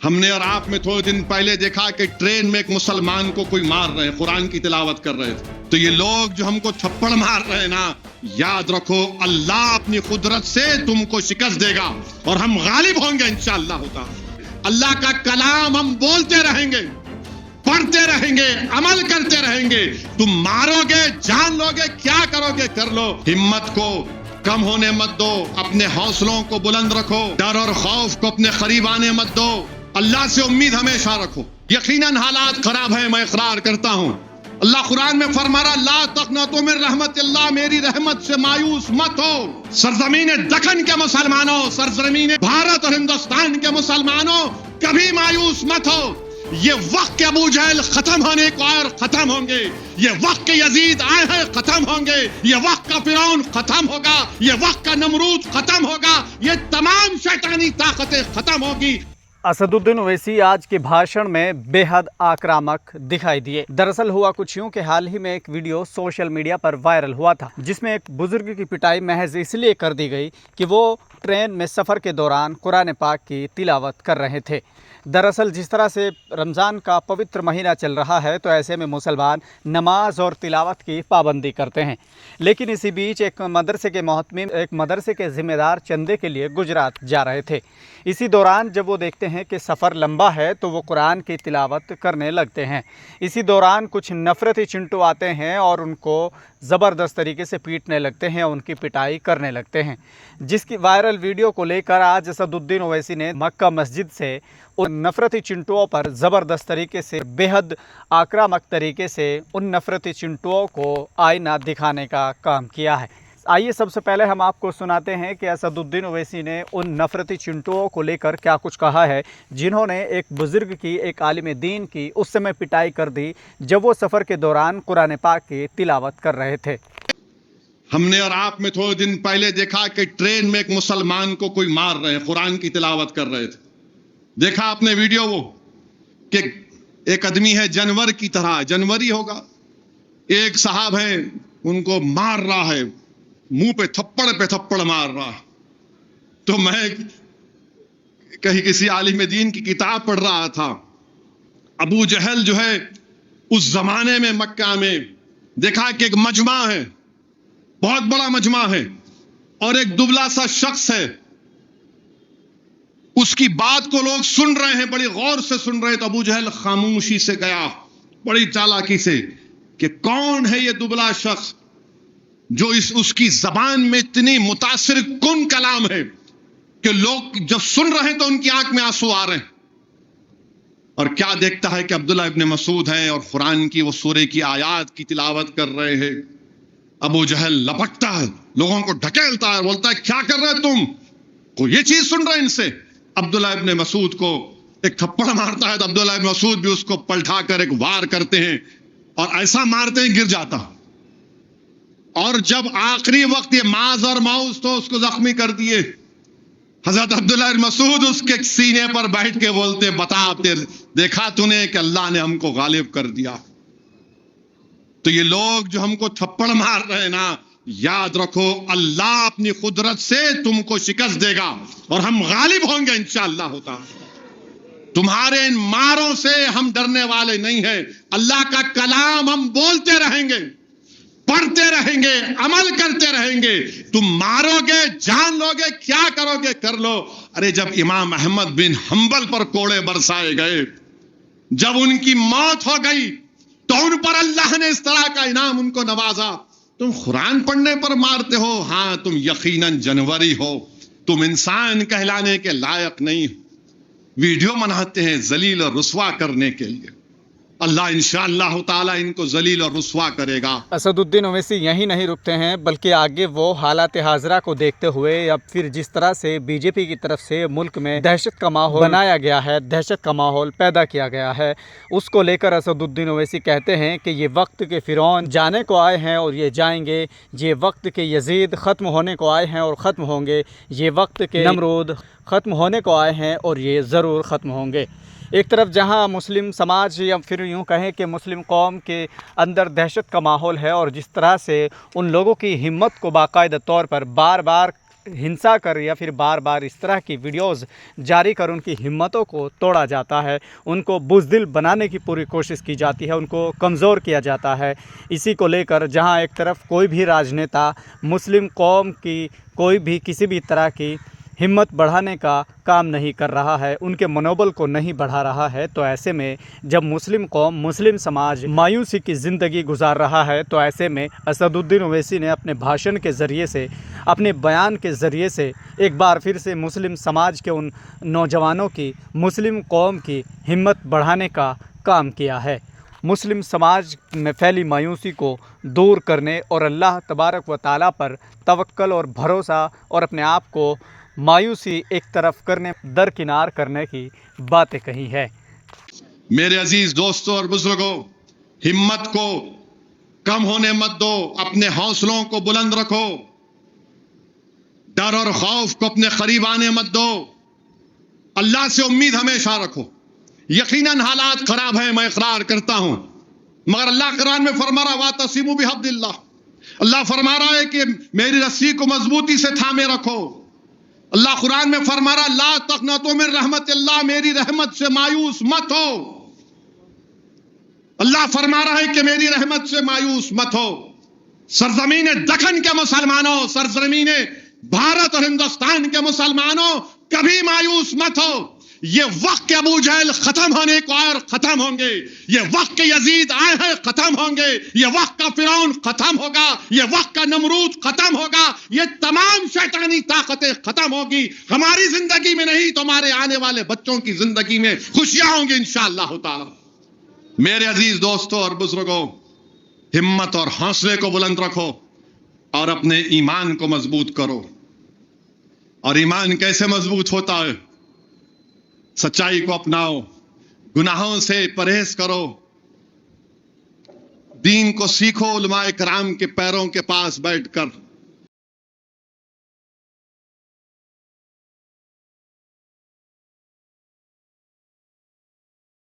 हमने और आप में थोड़े दिन पहले देखा कि ट्रेन में एक मुसलमान को कोई मार रहे हैं, कुरान की तिलावत कर रहे थे। तो ये लोग जो हमको थप्पड़ मार रहे हैं ना, याद रखो अल्लाह अपनी कुदरत से तुमको शिकस्त देगा और हम गालिब होंगे इंशाअल्लाह होता। अल्लाह का कलाम हम बोलते रहेंगे, पढ़ते रहेंगे, अमल करते रहेंगे। तुम मारोगे, जान लोगे, क्या करोगे कर लो। हिम्मत को कम होने मत दो, अपने हौसलों को बुलंद रखो, डर और खौफ को अपने करीब आने मत दो। अल्लाह से उम्मीद हमेशा रखो। यकीनन हालात खराब है, मैं इकरार करता हूँ। अल्लाह कुरान में फरमा रहा, ला तक़नतू मिन रहमतिल्लाह, मेरी रहमत से मायूस मत हो। सरजमीन दक्कन के मुसलमानों, सरजमीन भारत और हिंदुस्तान के मुसलमानों, कभी मायूस मत हो। ये वक्त के अबू जहल खत्म होने को और खत्म होंगे। ये वक्त के यजीद आए हैं, खत्म होंगे। ये वक्त का फिरौन खत्म होगा। ये वक्त का नमरूद खत्म होगा। ये तमाम शैतानी ताकतें खत्म होगी। असदुद्दीन ओवैसी आज के भाषण में बेहद आक्रामक दिखाई दिए। दरअसल हुआ कुछ यूं कि हाल ही में एक वीडियो सोशल मीडिया पर वायरल हुआ था, जिसमें एक बुजुर्ग की पिटाई महज इसलिए कर दी गई कि वो ट्रेन में सफ़र के दौरान कुरान पाक की तिलावत कर रहे थे। दरअसल जिस तरह से रमज़ान का पवित्र महीना चल रहा है, तो ऐसे में मुसलमान नमाज और तिलावत की पाबंदी करते हैं। लेकिन इसी बीच एक मदरसे के मोहतमिम एक मदरसे के ज़िम्मेदार चंदे के लिए गुजरात जा रहे थे। इसी दौरान जब वो देखते हैं कि सफ़र लंबा है, तो वो कुरान की तिलावत करने लगते हैं। इसी दौरान कुछ नफ़रती चिंटू आते हैं और उनको ज़बरदस्त तरीके से पीटने लगते हैं, उनकी पिटाई करने लगते हैं। जिसकी वायरल वीडियो को लेकर आज असदुद्दीन ओवैसी ने मक्का मस्जिद से उन नफ़रती चिंटुओं पर ज़बरदस्त तरीके से, बेहद आक्रामक तरीके से उन नफ़रती चिंटुओं को आईना दिखाने का काम किया है। आइए सबसे पहले हम आपको सुनाते हैं कि असदुद्दीन ओवैसी ने उन नफ़रती चिंटुओं को लेकर क्या कुछ कहा है, जिन्होंने एक बुज़ुर्ग की, एक आलिम दीन की उस समय पिटाई कर दी जब वो सफ़र के दौरान कुरान पाक की तिलावत कर रहे थे। हमने और आप में थोड़े दिन पहले देखा कि ट्रेन में एक मुसलमान को कोई मार रहे हैं, कुरान की तिलावत कर रहे थे। देखा आपने वीडियो वो कि एक आदमी है जानवर की तरह, जानवरी होगा, एक साहब है उनको मार रहा है, मुंह पे थप्पड़ मार रहा। तो मैं कहीं किसी आलिम दीन की किताब पढ़ रहा था। अबू जहल जो है उस जमाने में मक्का में देखा कि एक मजमा है, बहुत बड़ा मजमा है, और एक दुबला सा शख्स है। उसकी बात को लोग सुन रहे हैं, बड़ी गौर से सुन रहे हैं। तो अबू जहल खामोशी से गया बड़ी चालाकी से कि कौन है ये दुबला शख्स जो उसकी जबान में इतनी मुतासिर कुन कलाम है कि लोग जब सुन रहे हैं तो उनकी आंख में आंसू आ रहे हैं। और क्या देखता है कि अब्दुल्ला इब्न मसूद हैं और कुरान की वो सूरे की आयात की तिलावत कर रहे हैं। अबू जहल लपकता है, लोगों को ढकेलता है, बोलता है क्या कर रहे तुम, को ये चीज सुन रहे हैं इनसे। अब्दुल्ला इब्न मसूद को एक थप्पड़ मारता है तो अब्दुल्ला इब्न मसूद भी उसको पलटा कर एक वार करते हैं और ऐसा मारते हैं गिर जाता। और जब आखिरी वक्त ये माज और माउस तो उसको जख्मी कर दिए, हजरत अब्दुल्ला इब्न मसूद उसके सीने पर बैठ के बोलते, बता देखा तूने कि अल्लाह ने हमको गालिब कर दिया। तो ये लोग जो हमको थप्पड़ मार रहे हैं ना, याद रखो अल्लाह अपनी कुदरत से तुमको शिकस्त देगा और हम गालिब होंगे इंशाअल्लाह होता। तुम्हारे इन मारों से हम डरने वाले नहीं हैं। अल्लाह का कलाम हम बोलते रहेंगे, पढ़ते रहेंगे, अमल करते रहेंगे। तुम मारोगे, जान लोगे, क्या करोगे कर लो। अरे जब इमाम अहमद बिन हंबल पर कोड़े बरसाए गए, जब उनकी मौत हो गई, तो उन पर अल्लाह ने इस तरह का इनाम उनको नवाजा। तुम कुरान पढ़ने पर मारते हो, हाँ तुम यकीनन जानवरी हो, तुम इंसान कहलाने के लायक नहीं। वीडियो बनाते हैं जलील और रुस्वा करने के लिए। अल्लाह इंशाअल्लाह ताला इनको जलील और रुस्वा करेगा। असदुद्दीन ओवैसी यहीं नहीं रुकते हैं, बल्कि आगे वो हालात हाजरा को देखते हुए या फिर जिस तरह से बीजेपी की तरफ से मुल्क में दहशत का माहौल बनाया गया है, दहशत का माहौल पैदा किया गया है, उसको लेकर असदुद्दीन ओवैसी कहते हैं कि ये वक्त के फिरौन जाने को आए हैं और ये जाएंगे। ये वक्त के यजीद ख़त्म होने को आए हैं और ख़त्म होंगे। ये वक्त के नमरूद ख़त्म होने को आए हैं और ये ज़रूर ख़त्म होंगे। एक तरफ जहां मुस्लिम समाज या फिर यूं कहें कि मुस्लिम कौम के अंदर दहशत का माहौल है, और जिस तरह से उन लोगों की हिम्मत को बाकायदा तौर पर बार बार हिंसा कर या फिर बार बार इस तरह की वीडियोस जारी कर उनकी हिम्मतों को तोड़ा जाता है, उनको बुज़दिल बनाने की पूरी कोशिश की जाती है, उनको कमज़ोर किया जाता है। इसी को लेकर जहां एक तरफ कोई भी राजनेता मुस्लिम कौम की कोई भी किसी भी तरह की हिम्मत बढ़ाने का काम नहीं कर रहा है, उनके मनोबल को नहीं बढ़ा रहा है, तो ऐसे में जब मुस्लिम कौम, मुस्लिम समाज मायूसी की ज़िंदगी गुजार रहा है, तो ऐसे में असदुद्दीन ओवैसी ने अपने भाषण के ज़रिए से, अपने बयान के ज़रिए से एक बार फिर से मुस्लिम समाज के उन नौजवानों की, मुस्लिम कौम की हिम्मत बढ़ाने का काम किया है। मुस्लिम समाज में फैली मायूसी को दूर करने और अल्लाह तबारक व ताला पर तवक्कल और भरोसा और अपने आप को मायूसी एक तरफ करने, दरकिनार करने की बातें कही है। मेरे अजीज दोस्तों और बुजुर्गों, हिम्मत को कम होने मत दो, अपने हौसलों को बुलंद रखो, डर और खौफ को अपने करीब आने मत दो, अल्लाह से उम्मीद हमेशा रखो। यकीनन हालात खराब हैं, मैं इकरार करता हूं, मगर अल्लाह कुरान में फरमा रहा वातसिमू बिहब्लिल्लाह, अल्लाह फरमा रहा है कि मेरी रस्सी को मजबूती से थामे रखो। अल्लाह कुरान में फरमा रहा ला तक़नतू मिन रहमतिल्लाह, मेरी रहमत से मायूस मत हो। अल्लाह फरमा रहा है कि मेरी रहमत से मायूस मत हो। सरजमीन दक्कन के मुसलमानों, सरजमीन भारत और हिंदुस्तान के मुसलमानों, कभी मायूस मत हो। ये वक्त के अबू जहल खत्म होने को और खत्म होंगे, ये वक्त के यजीद आए हैं खत्म होंगे, ये वक्त का फिरौन खत्म होगा, ये वक्त का नमरूद खत्म होगा, ये तमाम शैतानी ताकतें खत्म होगी। हमारी जिंदगी में नहीं तो हमारे आने वाले बच्चों की जिंदगी में खुशियां होंगी इंशाअल्लाह ताला। मेरे अजीज दोस्तों और बुजुर्गों, हिम्मत और हौसले को बुलंद रखो और अपने ईमान को मजबूत करो। और ईमान कैसे मजबूत होता है? सच्चाई को अपनाओ, गुनाहों से परहेज करो, दीन को सीखो उलमाए कराम के पैरों के पास बैठकर।